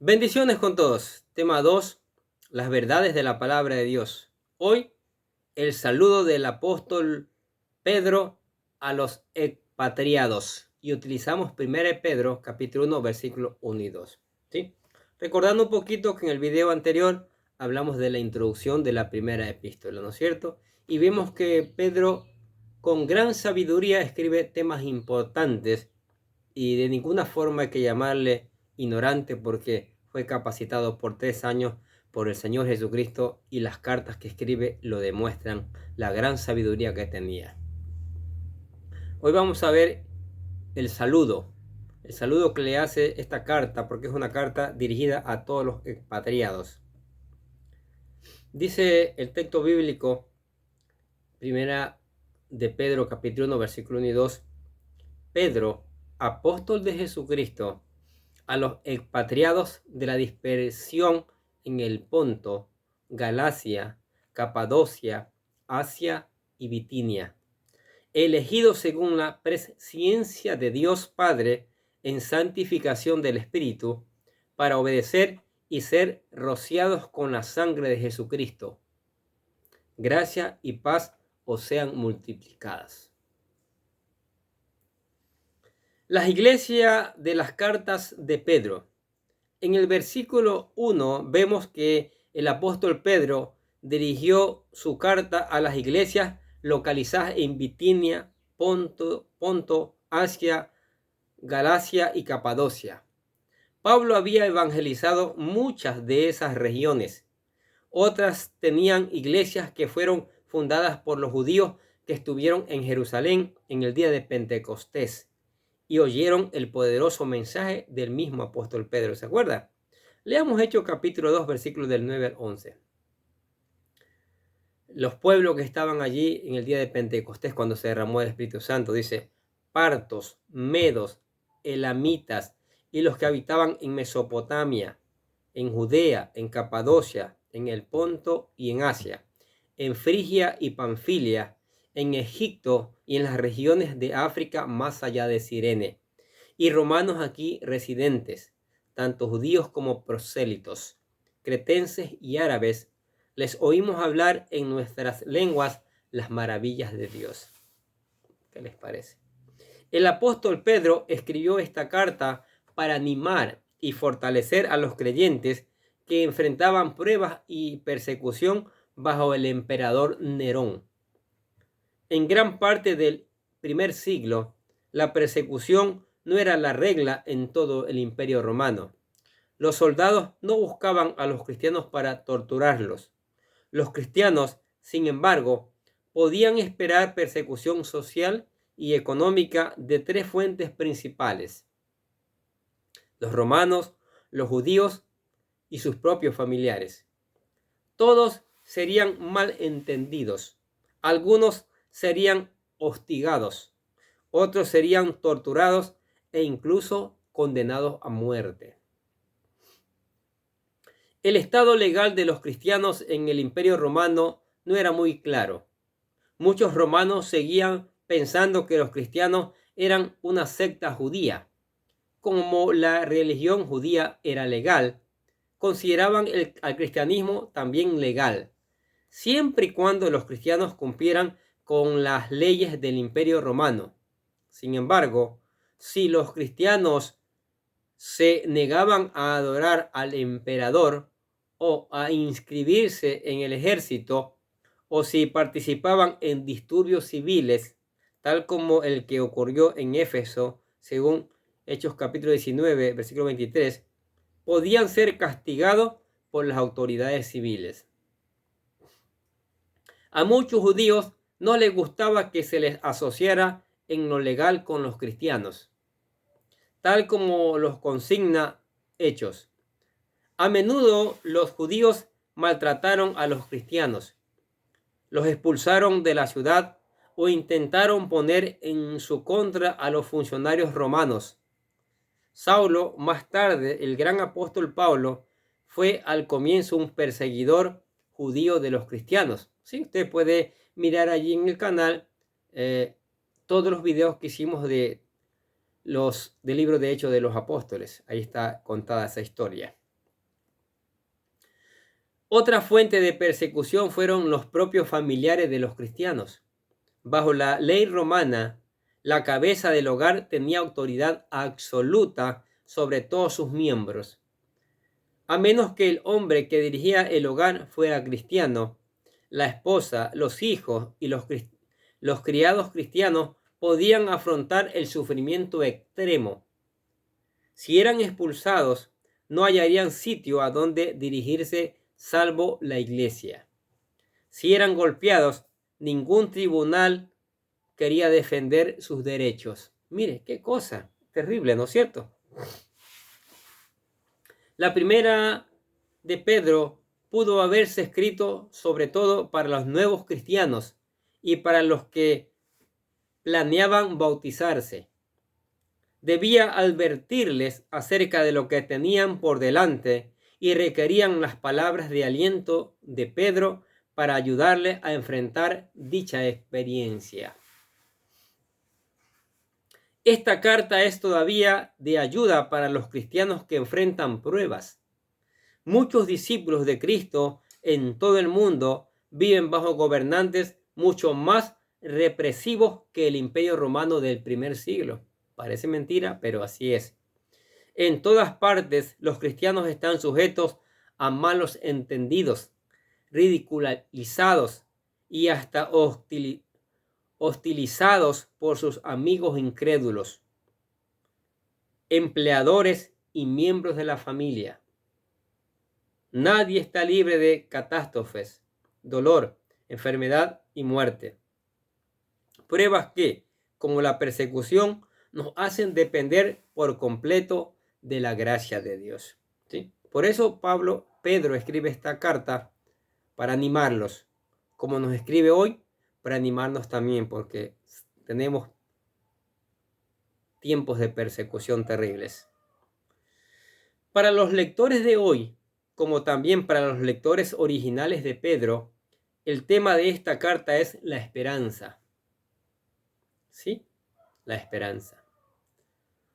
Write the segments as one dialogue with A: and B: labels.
A: Bendiciones con todos. Tema 2, las verdades de la palabra de Dios. Hoy, el saludo del apóstol Pedro a los expatriados. Y utilizamos 1 Pedro, capítulo 1, versículos 1 y 2. ¿Sí? Recordando un poquito que en el video anterior hablamos de la introducción de la primera epístola, ¿no es cierto? Y vimos que Pedro, con gran sabiduría, escribe temas importantes y de ninguna forma hay que llamarle ignorante porque fue capacitado por 3 años por el Señor Jesucristo y las cartas que escribe lo demuestran la gran sabiduría que tenía. Hoy vamos a ver el saludo que le hace esta carta, porque es una carta dirigida a todos los expatriados. Dice el texto bíblico, primera de Pedro, capítulo 1, versículo 1 y 2, Pedro, apóstol de Jesucristo, a los expatriados de la dispersión en el Ponto, Galacia, Capadocia, Asia y Bitinia, elegidos según la presciencia de Dios Padre en santificación del Espíritu, para obedecer y ser rociados con la sangre de Jesucristo. Gracia y paz os sean multiplicadas. Las iglesias de las cartas de Pedro. En el versículo 1 vemos que el apóstol Pedro dirigió su carta a las iglesias localizadas en Bitinia, Ponto, Asia, Galacia y Capadocia. Pablo había evangelizado muchas de esas regiones. Otras tenían iglesias que fueron fundadas por los judíos que estuvieron en Jerusalén en el día de Pentecostés y oyeron el poderoso mensaje del mismo apóstol Pedro. ¿Se acuerda? Leamos Hechos capítulo 2, versículos del 9 al 11. Los pueblos que estaban allí en el día de Pentecostés, cuando se derramó el Espíritu Santo, dice, partos, medos, elamitas y los que habitaban en Mesopotamia, en Judea, en Capadocia, en el Ponto y en Asia, en Frigia y Panfilia, en Egipto y en las regiones de África más allá de Cirene, y romanos aquí residentes, tanto judíos como prosélitos, cretenses y árabes, les oímos hablar en nuestras lenguas las maravillas de Dios. ¿Qué les parece? El apóstol Pedro escribió esta carta para animar y fortalecer a los creyentes que enfrentaban pruebas y persecución bajo el emperador Nerón. En gran parte del primer siglo, la persecución no era la regla en todo el imperio romano. Los soldados no buscaban a los cristianos para torturarlos. Los cristianos, sin embargo, podían esperar persecución social y económica de 3 fuentes principales: los romanos, los judíos y sus propios familiares. Todos serían mal entendidos. Algunos serían hostigados, otros serían torturados e incluso condenados a muerte. El estado legal de los cristianos en el Imperio Romano no era muy claro. Muchos romanos seguían pensando que los cristianos eran una secta judía. Como la religión judía era legal, consideraban al cristianismo también legal, siempre y cuando los cristianos cumplieran con las leyes del Imperio Romano. Sin embargo, si los cristianos se negaban a adorar al emperador o a inscribirse en el ejército, o si participaban en disturbios civiles, tal como el que ocurrió en Éfeso, según Hechos capítulo 19, versículo 23, podían ser castigados por las autoridades civiles. A muchos judíos no les gustaba que se les asociara en lo legal con los cristianos, tal como los consigna Hechos. A menudo los judíos maltrataron a los cristianos, los expulsaron de la ciudad o intentaron poner en su contra a los funcionarios romanos. Saulo, más tarde el gran apóstol Pablo, fue al comienzo un perseguidor judío de los cristianos. ¿Sí? Usted puede mirar allí en el canal todos los videos que hicimos del libro de Hechos de los Apóstoles. Ahí está contada esa historia. Otra fuente de persecución fueron los propios familiares de los cristianos. Bajo la ley romana, la cabeza del hogar tenía autoridad absoluta sobre todos sus miembros. A menos que el hombre que dirigía el hogar fuera cristiano, la esposa, los hijos y los criados cristianos podían afrontar el sufrimiento extremo. Si eran expulsados, no hallarían sitio a donde dirigirse salvo la iglesia. Si eran golpeados, ningún tribunal quería defender sus derechos. Mire, qué cosa terrible, ¿no es cierto? La primera de Pedro pudo haberse escrito sobre todo para los nuevos cristianos y para los que planeaban bautizarse. Debía advertirles acerca de lo que tenían por delante y requerían las palabras de aliento de Pedro para ayudarles a enfrentar dicha experiencia. Esta carta es todavía de ayuda para los cristianos que enfrentan pruebas. Muchos discípulos de Cristo en todo el mundo viven bajo gobernantes mucho más represivos que el Imperio Romano del primer siglo. Parece mentira, pero así es. En todas partes los cristianos están sujetos a malos entendidos, ridiculizados y hasta hostilizados por sus amigos incrédulos, empleadores y miembros de la familia. Nadie está libre de catástrofes, dolor, enfermedad y muerte. Pruebas que, como la persecución, nos hacen depender por completo de la gracia de Dios. ¿Sí? Por eso Pedro escribe esta carta para animarlos, como nos escribe hoy, para animarnos también, porque tenemos tiempos de persecución terribles. Para los lectores de hoy, como también para los lectores originales de Pedro, el tema de esta carta es la esperanza. ¿Sí? La esperanza.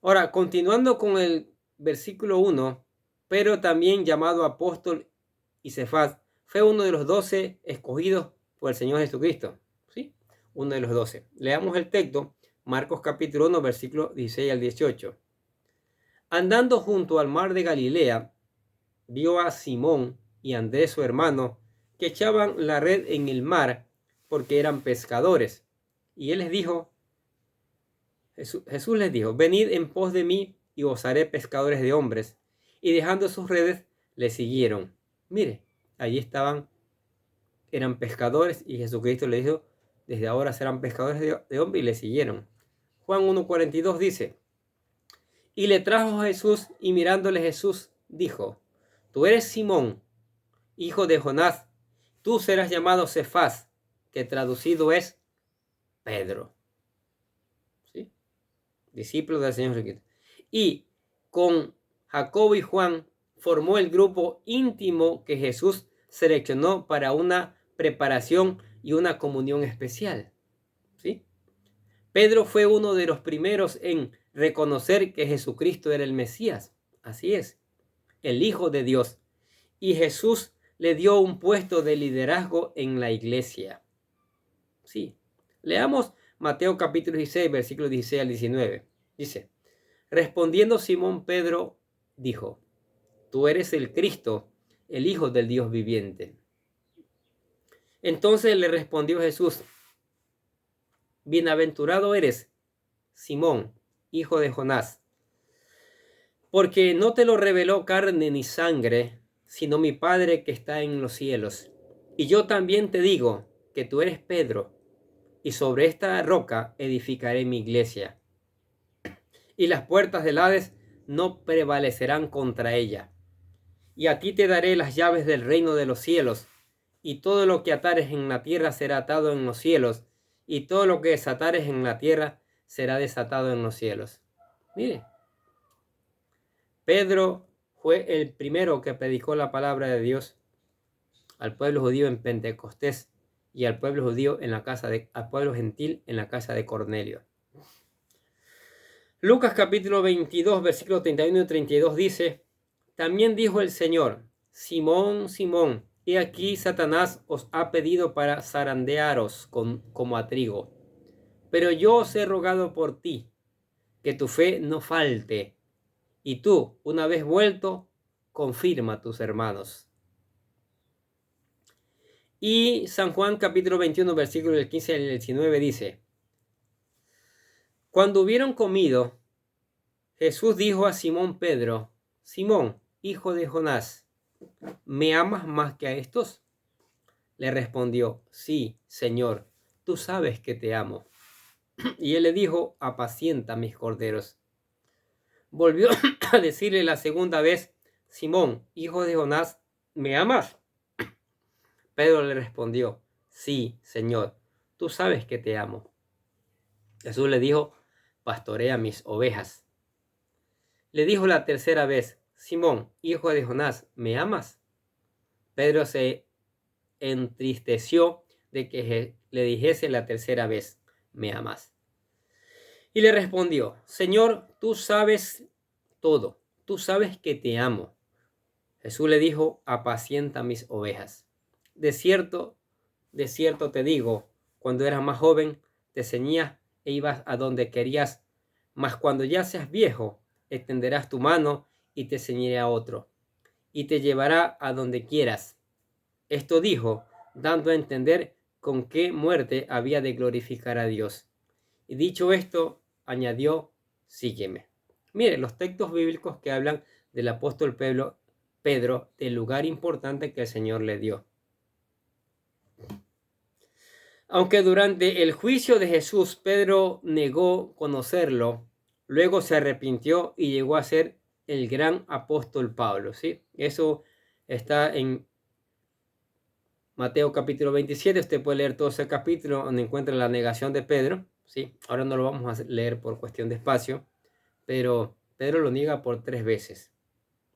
A: Ahora, continuando con el versículo 1, Pedro, también llamado apóstol y Cefas, fue uno de los 12 escogidos por el Señor Jesucristo. ¿Sí? Uno de los 12. Leamos el texto, Marcos capítulo 1, versículo 16 al 18. Andando junto al mar de Galilea, vio a Simón y Andrés su hermano, que echaban la red en el mar porque eran pescadores. Y él les dijo, Jesús les dijo, venid en pos de mí y os haré pescadores de hombres. Y dejando sus redes, le siguieron. Mire, allí eran pescadores y Jesucristo les dijo, desde ahora serán pescadores de hombres, y le siguieron. Juan 1:42 dice, y le trajo a Jesús y mirándole Jesús dijo, tú eres Simón, hijo de Jonás, tú serás llamado Cefas, que traducido es Pedro. ¿Sí? Discípulo del Señor Jesucristo. Y con Jacobo y Juan formó el grupo íntimo que Jesús seleccionó para una preparación y una comunión especial. ¿Sí? Pedro fue uno de los primeros en reconocer que Jesucristo era el Mesías. Así es, el Hijo de Dios. Y Jesús le dio un puesto de liderazgo en la iglesia. Sí. Leamos Mateo capítulo 16, versículos 16 al 19. Dice, respondiendo Simón Pedro, dijo, tú eres el Cristo, el Hijo del Dios viviente. Entonces le respondió Jesús, bienaventurado eres, Simón, hijo de Jonás, porque no te lo reveló carne ni sangre, sino mi Padre que está en los cielos. Y yo también te digo que tú eres Pedro, y sobre esta roca edificaré mi iglesia, y las puertas del Hades no prevalecerán contra ella. Y a ti te daré las llaves del reino de los cielos, y todo lo que atares en la tierra será atado en los cielos, y todo lo que desatares en la tierra será desatado en los cielos. Mire, Pedro fue el primero que predicó la palabra de Dios al pueblo judío en Pentecostés y al pueblo judío al pueblo gentil en la casa de Cornelio. Lucas capítulo 22, versículos 31 y 32 dice, también dijo el Señor, Simón, Simón, Y aquí Satanás os ha pedido para zarandearos como a trigo. Pero yo os he rogado por ti, que tu fe no falte. Y tú, una vez vuelto, confirma a tus hermanos. Y San Juan capítulo 21, versículo del 15 al 19 dice: Cuando hubieron comido, Jesús dijo a Simón Pedro: Simón, hijo de Jonás, ¿me amas más que a estos? Le respondió: Sí, Señor, tú sabes que te amo. Y él le dijo: apacienta mis corderos. Volvió a decirle la segunda vez: Simón, hijo de Jonás, ¿me amas? Pedro le respondió: Sí, Señor, tú sabes que te amo. Jesús le dijo: pastorea mis ovejas. Le dijo la tercera vez: Simón, hijo de Jonás, ¿me amas? Pedro se entristeció de que le dijese la tercera vez: ¿me amas? Y le respondió: Señor, tú sabes todo, tú sabes que te amo. Jesús le dijo: apacienta mis ovejas. De cierto te digo, cuando eras más joven, te ceñías e ibas a donde querías, mas cuando ya seas viejo, extenderás tu mano y te ceñirá otro, y te llevará a donde quieras. Esto dijo, dando a entender con qué muerte había de glorificar a Dios. Y dicho esto, añadió: sígueme. Mire, los textos bíblicos que hablan del apóstol Pedro, del lugar importante que el Señor le dio. Aunque durante el juicio de Jesús Pedro negó conocerlo, luego se arrepintió y llegó a ser el gran apóstol Pablo, ¿sí? Eso está en Mateo capítulo 27, usted puede leer todo ese capítulo donde encuentra la negación de Pedro, ¿sí? Ahora no lo vamos a leer por cuestión de espacio, pero Pedro lo niega por 3 veces,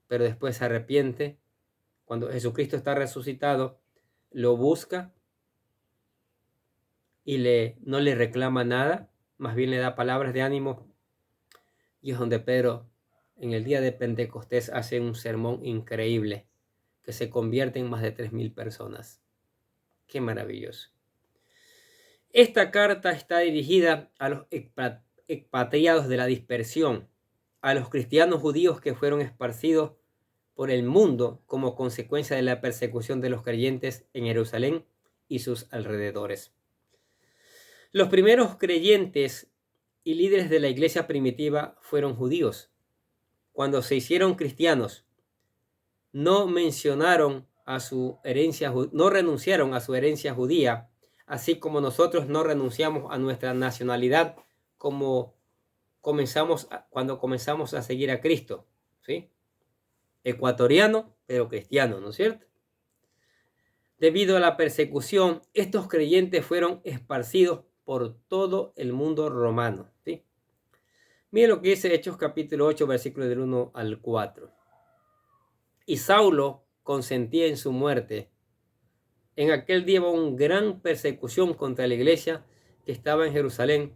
A: pero después se arrepiente. Cuando Jesucristo está resucitado, lo busca y no le reclama nada, más bien le da palabras de ánimo, y es donde Pedro en el día de Pentecostés hace un sermón increíble que se convierte en más de 3,000 personas. ¡Qué maravilloso! Esta carta está dirigida a los expatriados de la dispersión, a los cristianos judíos que fueron esparcidos por el mundo como consecuencia de la persecución de los creyentes en Jerusalén y sus alrededores. Los primeros creyentes y líderes de la iglesia primitiva fueron judíos. Cuando se hicieron cristianos, no renunciaron a su herencia judía, así como nosotros no renunciamos a nuestra nacionalidad cuando comenzamos a seguir a Cristo, ¿sí? Ecuatoriano, pero cristiano, ¿no es cierto? Debido a la persecución, estos creyentes fueron esparcidos por todo el mundo romano, ¿sí? Miren lo que dice Hechos capítulo 8, versículos del 1 al 4. Y Saulo consentía en su muerte. En aquel día hubo una gran persecución contra la iglesia que estaba en Jerusalén,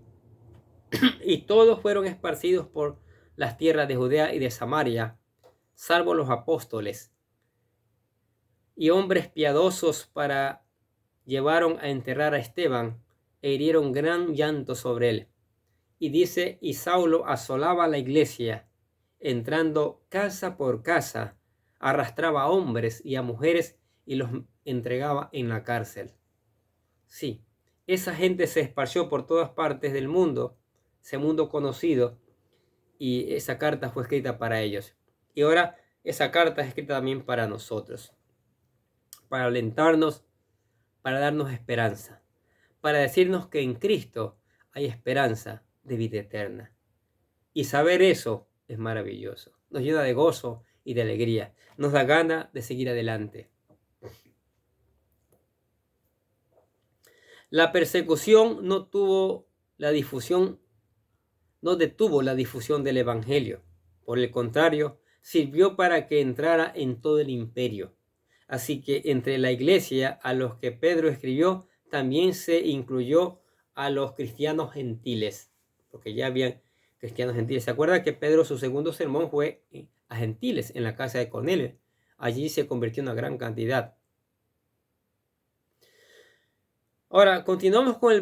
A: y todos fueron esparcidos por las tierras de Judea y de Samaria, salvo los apóstoles. Y hombres piadosos llevaron a enterrar a Esteban e hirieron gran llanto sobre él. Y dice: y Saulo asolaba la iglesia, entrando casa por casa, arrastraba a hombres y a mujeres y los entregaba en la cárcel. Sí, esa gente se esparció por todas partes del mundo, ese mundo conocido, y esa carta fue escrita para ellos. Y ahora esa carta es escrita también para nosotros, para alentarnos, para darnos esperanza, para decirnos que en Cristo hay esperanza de vida eterna. Y saber eso es maravilloso. Nos llena de gozo y de alegría. Nos da gana de seguir adelante. La persecución no detuvo la difusión del Evangelio. Por el contrario, sirvió para que entrara en todo el imperio. Así que entre la iglesia a los que Pedro escribió, también se incluyó a los cristianos gentiles, porque ya habían cristianos gentiles. ¿Se acuerda que Pedro, su segundo sermón fue a gentiles en la casa de Cornelio? Allí se convirtió una gran cantidad. Ahora, continuamos con el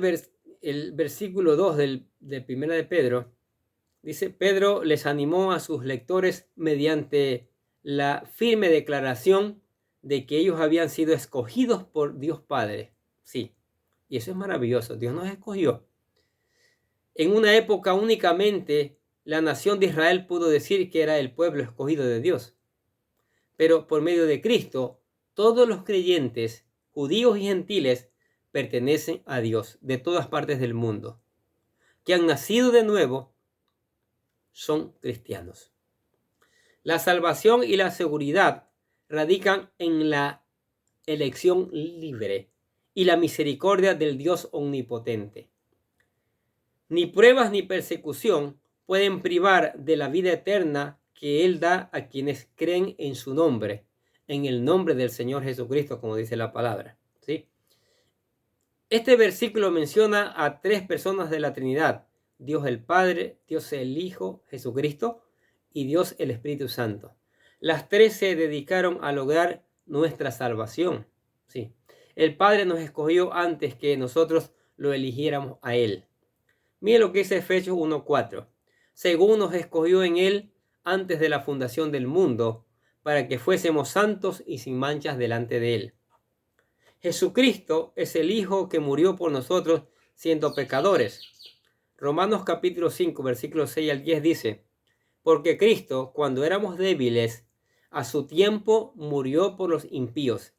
A: versículo 2 de Primera de Pedro. Dice, Pedro les animó a sus lectores mediante la firme declaración de que ellos habían sido escogidos por Dios Padre. Sí, y eso es maravilloso. Dios nos escogió. En una época únicamente la nación de Israel pudo decir que era el pueblo escogido de Dios. Pero por medio de Cristo, todos los creyentes, judíos y gentiles, pertenecen a Dios de todas partes del mundo, que han nacido de nuevo, son cristianos. La salvación y la seguridad radican en la elección libre y la misericordia del Dios omnipotente. Ni pruebas ni persecución pueden privar de la vida eterna que Él da a quienes creen en su nombre, en el nombre del Señor Jesucristo, como dice la palabra, ¿sí? Este versículo menciona a tres personas de la Trinidad: Dios el Padre, Dios el Hijo, Jesucristo, y Dios el Espíritu Santo. Las tres se dedicaron a lograr nuestra salvación. Sí. El Padre nos escogió antes que nosotros lo eligiéramos a Él. Mire lo que dice Efesios 1:4. Según nos escogió en Él antes de la fundación del mundo, para que fuésemos santos y sin manchas delante de Él. Jesucristo es el Hijo que murió por nosotros siendo pecadores. Romanos capítulo 5, versículos 6 al 10 dice, porque Cristo, cuando éramos débiles, a su tiempo murió por los impíos.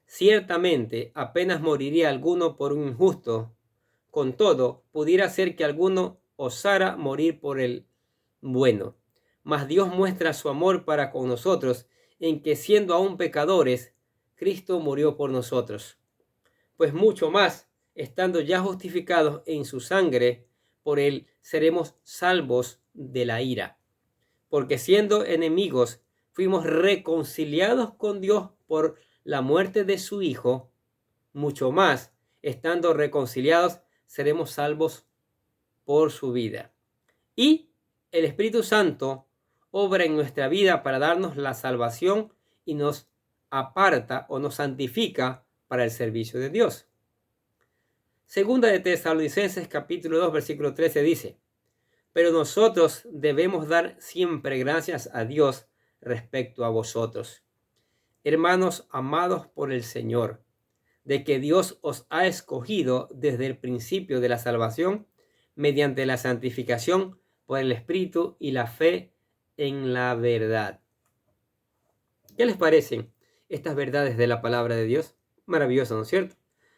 A: Ciertamente, apenas moriría alguno por un injusto. Con todo, pudiera ser que alguno osara morir por el bueno. Mas Dios muestra su amor para con nosotros, en que siendo aún pecadores, Cristo murió por nosotros. Pues mucho más, estando ya justificados en su sangre, por él seremos salvos de la ira. Porque siendo enemigos, fuimos reconciliados con Dios por la muerte de su Hijo. Mucho más, estando reconciliados, seremos salvos por su vida. Y el Espíritu Santo obra en nuestra vida para darnos la salvación y nos aparta o nos santifica para el servicio de Dios. Segunda de Tesalonicenses capítulo 2 versículo 13 dice, pero nosotros debemos dar siempre gracias a Dios respecto a vosotros, hermanos amados por el Señor, de que Dios os ha escogido desde el principio de la salvación mediante la santificación por el Espíritu y la fe en la verdad. ¿Qué les parecen estas verdades de la palabra de Dios? Maravilloso, ¿no es cierto?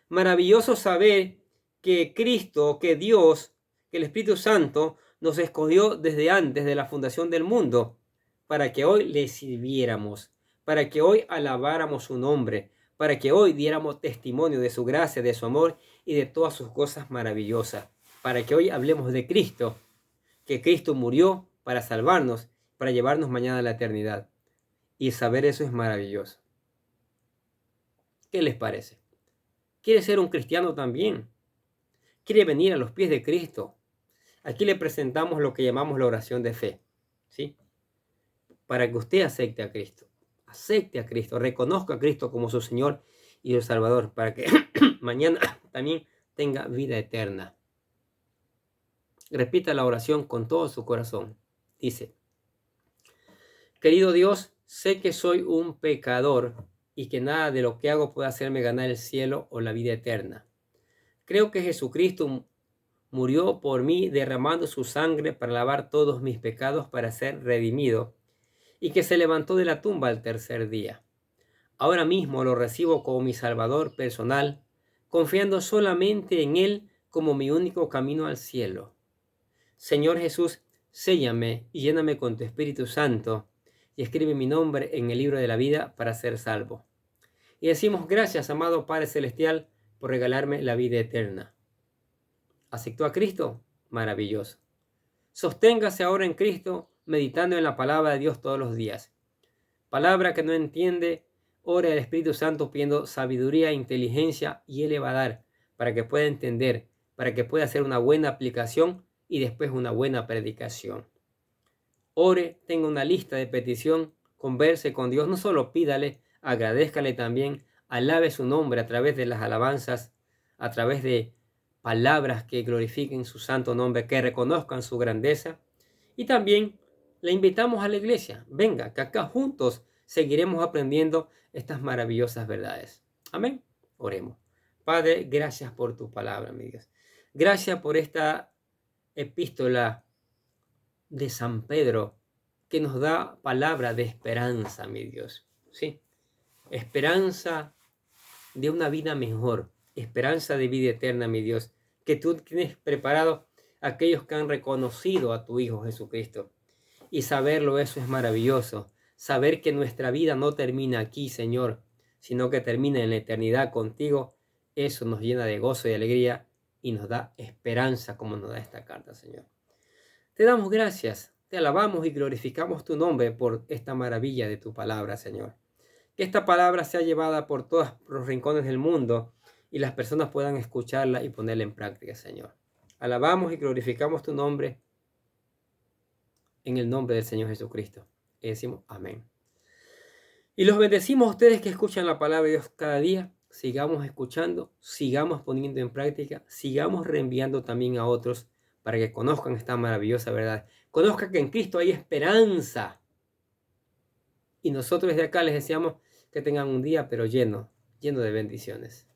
A: Maravilloso saber que Cristo, que Dios, que el Espíritu Santo nos escogió desde antes de la fundación del mundo para que hoy le sirviéramos, para que hoy alabáramos su nombre, para que hoy diéramos testimonio de su gracia, de su amor y de todas sus cosas maravillosas, para que hoy hablemos de Cristo, que Cristo murió para salvarnos, para llevarnos mañana a la eternidad. Y saber eso es maravilloso. ¿Qué les parece? ¿Quiere ser un cristiano también? ¿Quiere venir a los pies de Cristo? Aquí le presentamos lo que llamamos la oración de fe, ¿sí? Para que usted acepte a Cristo, reconozca a Cristo como su Señor y su Salvador, para que mañana también tenga vida eterna. Repita la oración con todo su corazón. Dice, querido Dios, sé que soy un pecador y que nada de lo que hago puede hacerme ganar el cielo o la vida eterna. Creo que Jesucristo murió por mí derramando su sangre para lavar todos mis pecados para ser redimido y que se levantó de la tumba al tercer día. Ahora mismo lo recibo como mi Salvador personal, confiando solamente en Él como mi único camino al cielo. Señor Jesús, séllame y lléname con tu Espíritu Santo y escribe mi nombre en el libro de la vida para ser salvo. Y decimos gracias, amado Padre Celestial, por regalarme la vida eterna. ¿Aceptó a Cristo? Maravilloso. Sosténgase ahora en Cristo, meditando en la palabra de Dios todos los días. Palabra que no entiende, ore al Espíritu Santo pidiendo sabiduría e inteligencia y Él le va a dar para que pueda entender, para que pueda hacer una buena aplicación y después una buena predicación. Ore, tenga una lista de petición, converse con Dios, no solo pídale, agradézcale también, alabe su nombre a través de las alabanzas, a través de palabras que glorifiquen su santo nombre, que reconozcan su grandeza. Y también le invitamos a la iglesia, venga, que acá juntos seguiremos aprendiendo estas maravillosas verdades. Amén. Oremos. Padre, gracias por tu palabra, mi Dios. Gracias por esta epístola de San Pedro que nos da palabra de esperanza, mi Dios. Sí, esperanza de una vida mejor, esperanza de vida eterna, mi Dios, que tú tienes preparado a aquellos que han reconocido a tu Hijo Jesucristo. Y saberlo, eso es maravilloso. Saber que nuestra vida no termina aquí, Señor, sino que termina en la eternidad contigo, eso nos llena de gozo y alegría y nos da esperanza como nos da esta carta, Señor. Te damos gracias, te alabamos y glorificamos tu nombre por esta maravilla de tu palabra, Señor. Que esta palabra sea llevada por todos los rincones del mundo y las personas puedan escucharla y ponerla en práctica, Señor. Alabamos y glorificamos tu nombre en el nombre del Señor Jesucristo. Y decimos amén. Y los bendecimos a ustedes que escuchan la palabra de Dios cada día. Sigamos escuchando, sigamos poniendo en práctica, sigamos reenviando también a otros para que conozcan esta maravillosa verdad. Conozcan que en Cristo hay esperanza. Y nosotros desde acá les deseamos que tengan un día pero lleno de bendiciones.